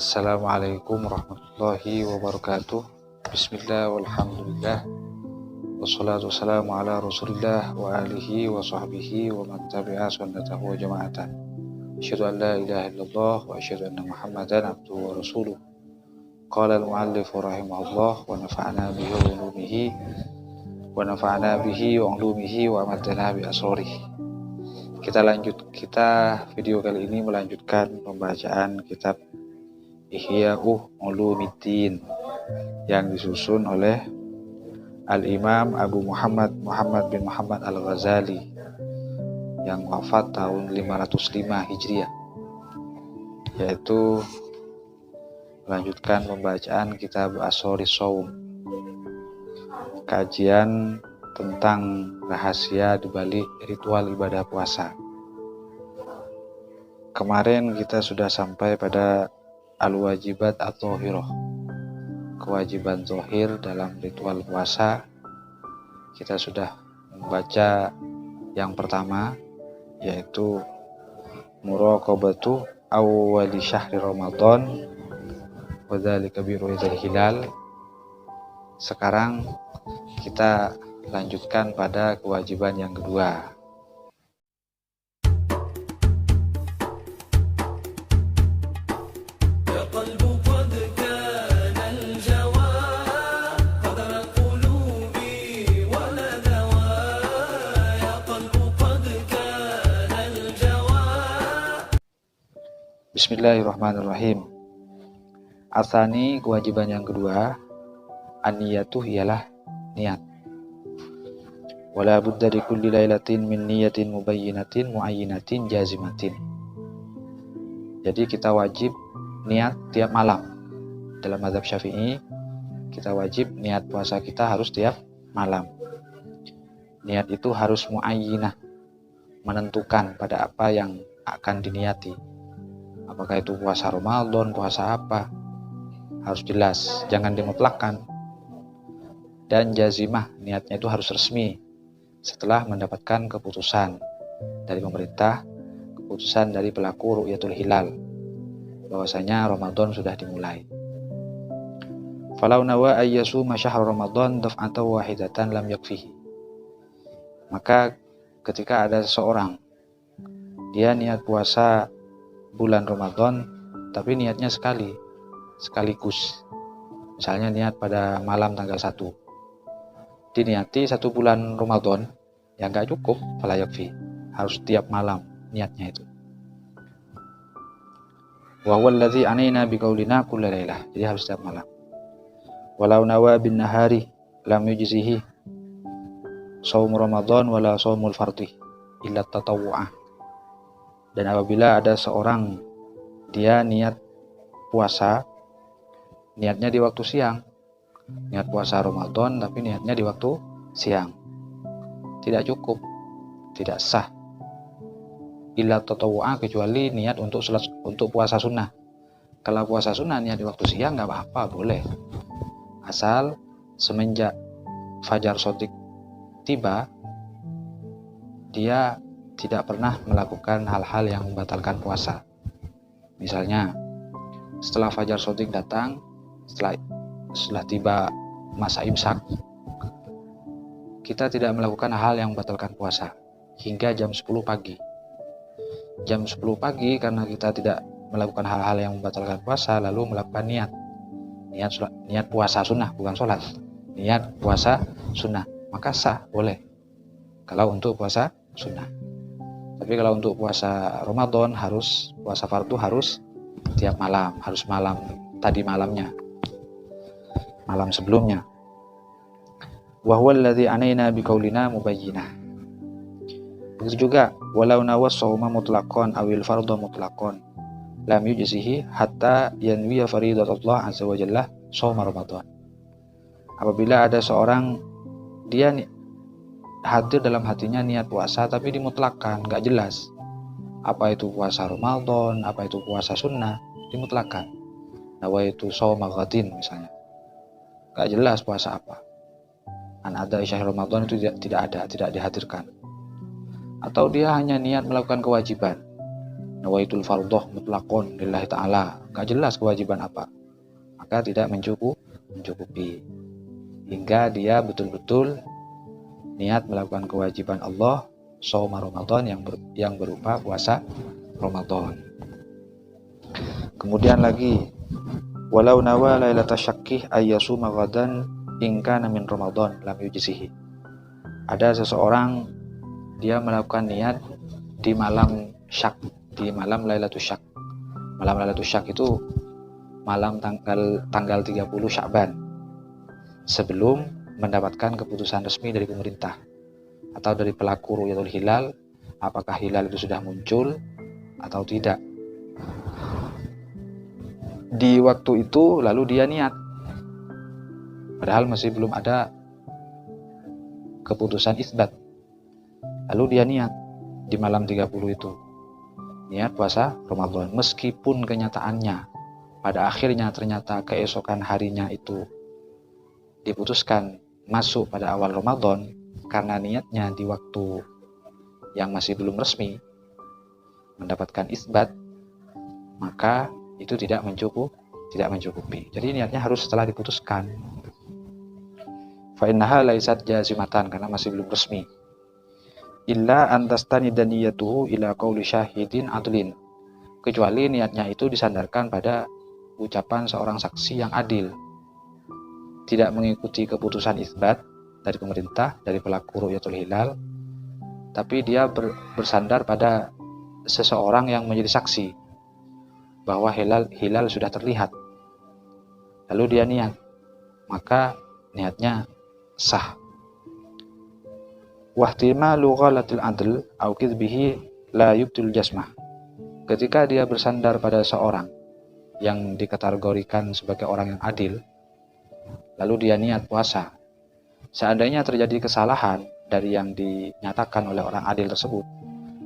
Assalamualaikum warahmatullahi wabarakatuh. Bismillah walhamdulillah. Wassalatu wassalamu ala rasulillah wa alihi wa sahbihi wa man tabi'a sunnatahu wa jama'atan. Asyhadu an la ilaha illallah wa asyhadu anna Muhammadan abduhu wa rasuluh. Qala al-muallif rahimahullah wa nafa'na bihi wa ulumihi wa amadana bi asrarihi. Kita video kali ini melanjutkan pembacaan kitab Ihya'u Ulumiddin yang disusun oleh Al-Imam Abu Muhammad bin Muhammad Al-Ghazali yang wafat tahun 505 Hijriah, yaitu melanjutkan pembacaan kitab Asroris Shaum, kajian tentang rahasia dibalik ritual ibadah puasa. Kemarin kita sudah sampai pada al-wajibat at-thahirah, kewajiban zahir dalam ritual puasa. Kita sudah membaca yang pertama, yaitu muraqabatu awwali syahri Ramadan wa dzalika bi ru'yatil hilal. Sekarang kita lanjutkan pada kewajiban yang kedua. Bismillahirrahmanirrahim. Atsani, kewajiban yang kedua, an-niyatu ialah niat. Wala budda li kulli lailatin min niyatin mubayyinatin muayyinatin jazimatin. Jadi kita wajib niat tiap malam. Dalam mazhab Syafi'i, kita wajib niat puasa kita harus tiap malam. Niat itu harus muayyinah, menentukan pada apa yang akan diniati. Apakah itu puasa Ramadan, puasa apa? Harus jelas, jangan dimutlakkan. Dan jazimah, niatnya itu harus resmi setelah mendapatkan keputusan dari pemerintah, keputusan dari pelaku ru'yatul hilal, bahwasanya Ramadan sudah dimulai. Falau nawa ayyasuma syahr Ramadan daf'atan wahidatan lam yakfihi. Maka ketika ada seseorang, dia niat puasa bulan Ramadan, tapi niatnya sekaligus. Misalnya niat pada malam tanggal 1. Diniati 1 bulan Ramadan, ya nggak cukup, fala yakfi. Harus tiap malam niatnya itu. Wa huwa allazi anina biqaulina kulla lailah. Jadi harus tiap malam. Walau nawa bin nahari lam yujzihi shaum Ramadan wala shaumul fardhi illa tatawwu'ah. Dan apabila ada seorang dia niat puasa, niatnya di waktu siang, niat puasa Ramadan tapi niatnya di waktu siang, tidak cukup, tidak sah. Illa tatawwu'a, kecuali niat untuk puasa sunnah. Kalau puasa sunnah niat di waktu siang nggak apa-apa, boleh. Asal semenjak fajar shadiq tiba, dia tidak pernah melakukan hal-hal yang membatalkan puasa. Misalnya, setelah fajar shadiq datang, setelah tiba masa imsak, kita tidak melakukan hal yang membatalkan puasa hingga jam 10 pagi. Jam 10 pagi karena kita tidak melakukan hal-hal yang membatalkan puasa, lalu melakukan niat puasa sunnah, bukan sholat, niat puasa sunnah, maka sah, boleh kalau untuk puasa sunnah. Tapi kalau untuk puasa Ramadan, puasa fardu harus tiap malam, harus malamnya, malam sebelumnya. Wa huwa allazi anaina biqaulina mubayyinah. Begitu juga walau nawas shauma mutlaqan awil fardhu mutlaqan lam yujzihi hatta yanwiya faridatullah azza wa jalla shaum Ramadan. Apabila ada seorang dia hadir dalam hatinya niat puasa tapi dimutlakkan, nggak jelas apa itu puasa Ramadan, apa itu puasa sunnah, dimutlakkan. Nawaitu shauma ghadin misalnya, nggak jelas puasa apa. An ada syahr Ramadan itu tidak dihadirkan. Atau dia hanya niat melakukan kewajiban, nawaitul fardhah mutlaqon lillahi ta'ala, nggak jelas kewajiban apa, maka tidak mencukupi hingga dia betul-betul niat melakukan kewajiban Allah shaum Ramadan yang berupa puasa Ramadan. Kemudian lagi, walau nawa lailata syakkih ayyasuma ghadan in kana min Ramadan lam yujzihi. Ada seseorang dia melakukan niat di malam syak, di malam Lailatul Syak. Malam Lailatul Syak itu malam tanggal 30 Sya'ban, sebelum mendapatkan keputusan resmi dari pemerintah atau dari pelaku ru'yatul hilal, apakah hilal itu sudah muncul atau tidak. Di waktu itu lalu dia niat, padahal masih belum ada keputusan isbat. Lalu dia niat di malam 30 itu, niat puasa Ramadan, meskipun kenyataannya pada akhirnya ternyata keesokan harinya itu diputuskan masuk pada awal Ramadan, karena niatnya di waktu yang masih belum resmi mendapatkan isbat, maka itu tidak mencukupi. Jadi niatnya harus setelah diputuskan. Fa innaha laisat jazimatan, karena masih belum resmi. Illa antastanida niyatuhu ila qauli syahidin adlin, kecuali niatnya itu disandarkan pada ucapan seorang saksi yang adil, tidak mengikuti keputusan isbat dari pemerintah, dari pelaku ru'yatul hilal, tapi dia bersandar pada seseorang yang menjadi saksi bahwa hilal sudah terlihat, lalu dia niat, maka niatnya sah. Wahtimalu ghalatil adl au kidbihi la yubtil jasmah. Ketika dia bersandar pada seorang yang dikategorikan sebagai orang yang adil, lalu dia niat puasa, seandainya terjadi kesalahan dari yang dinyatakan oleh orang adil tersebut,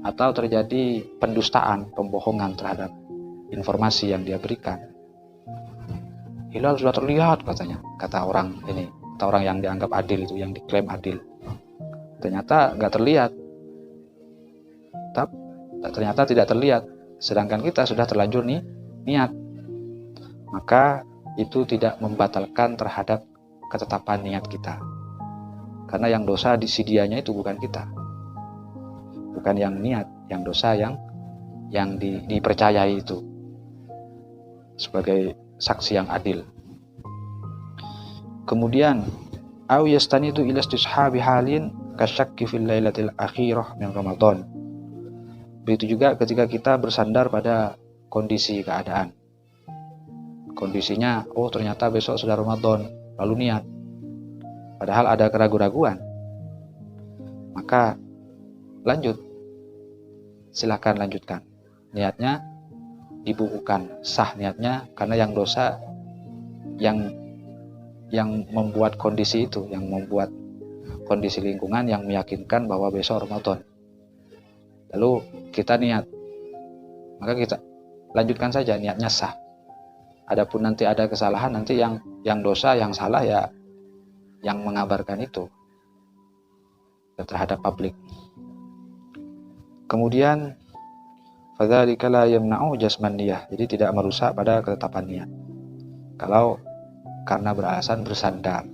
atau terjadi pendustaan, pembohongan terhadap informasi yang dia berikan, hilal sudah terlihat katanya, kata orang ini, kata orang yang dianggap adil itu, yang diklaim adil, ternyata nggak terlihat, ternyata tidak terlihat, sedangkan kita sudah terlanjur niat, maka itu tidak membatalkan terhadap ketetapan niat kita, karena yang dosa di dianya itu bukan kita, bukan yang niat, yang dosa yang dipercayai itu sebagai saksi yang adil. Kemudian au yastanidu ila istishabi halin kasyakki fil lailatil akhirah min Ramadan. Begitu juga ketika kita bersandar pada kondisi keadaan, kondisinya ternyata besok sudah Ramadan, lalu niat, padahal ada keraguan-raguan, maka silakan lanjutkan, niatnya dibukukan, sah niatnya, karena yang dosa yang membuat kondisi itu, yang membuat kondisi lingkungan yang meyakinkan bahwa besok Ramadan, lalu kita niat, maka kita lanjutkan saja, niatnya sah. Adapun nanti ada kesalahan, nanti yang dosa, yang salah ya yang mengabarkan itu terhadap publik. Kemudian fadzalika la yamna'u jasman niyah, jadi tidak merusak pada ketetapan niat kalau karena beralasan bersandar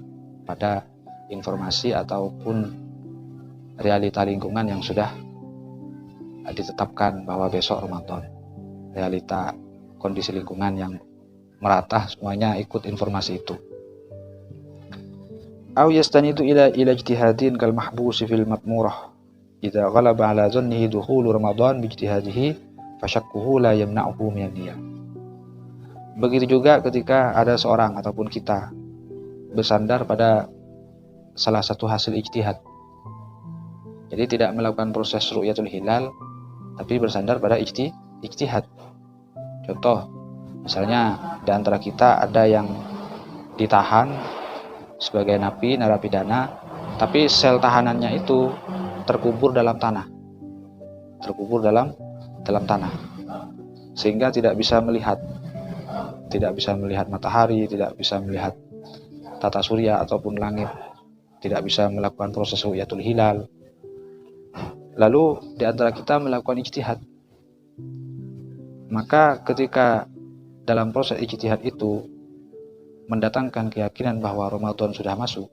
pada informasi ataupun realita lingkungan yang sudah ditetapkan bahwa besok Ramadan, realita kondisi lingkungan yang merata semuanya ikut informasi itu. Aw yastanidu ila ijtihadin kal mahbusi fil matmurah idza ghalaba ala dhannihi dukhul Ramadan bi ijtihadihi fashakkuhu la yamna'uhu min niyah. Begitu juga ketika ada seorang ataupun kita bersandar pada salah satu hasil ijtihad, jadi tidak melakukan proses ru'yatul hilal tapi bersandar pada ijtihad. Contoh, misalnya di antara kita ada yang ditahan sebagai narapidana, tapi sel tahanannya itu terkubur dalam tanah, sehingga tidak bisa melihat matahari, tidak bisa melihat tata surya ataupun langit, tidak bisa melakukan proses ru'yatul hilal. Lalu di antara kita melakukan ijtihad, Maka ketika dalam proses ijtihad itu mendatangkan keyakinan bahwa Ramadan sudah masuk,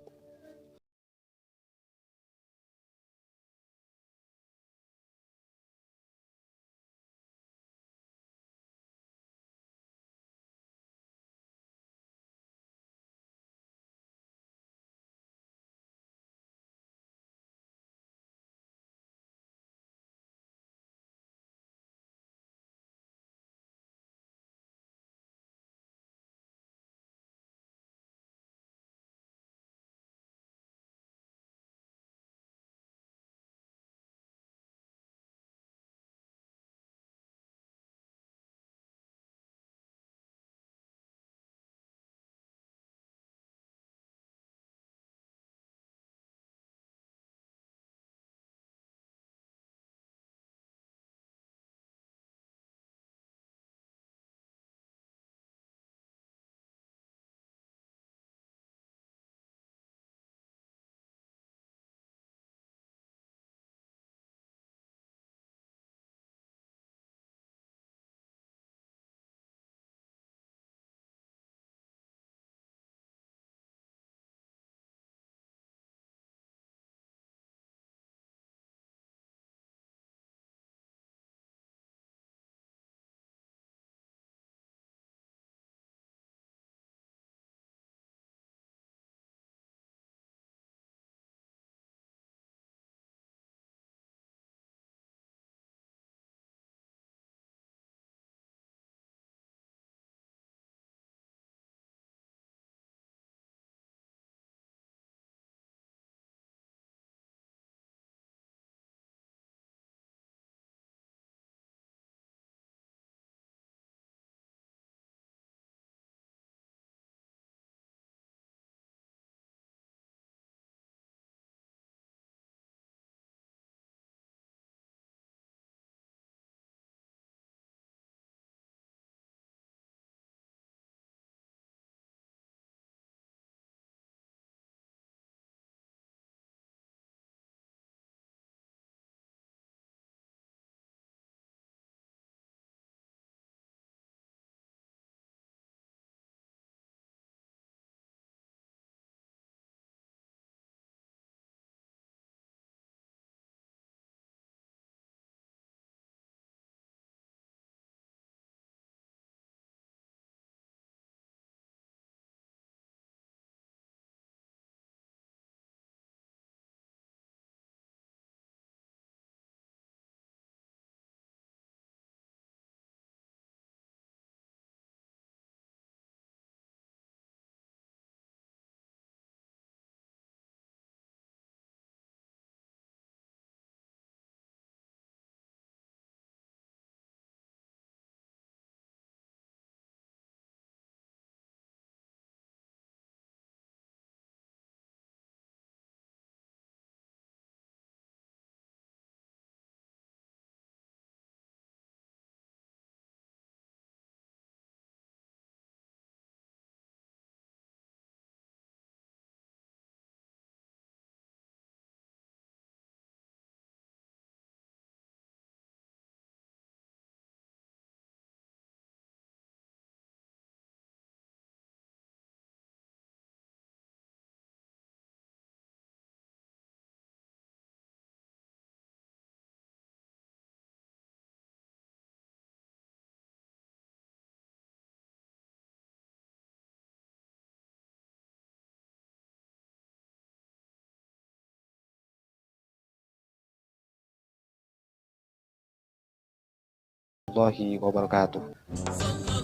warahmatullahi wabarakatuh.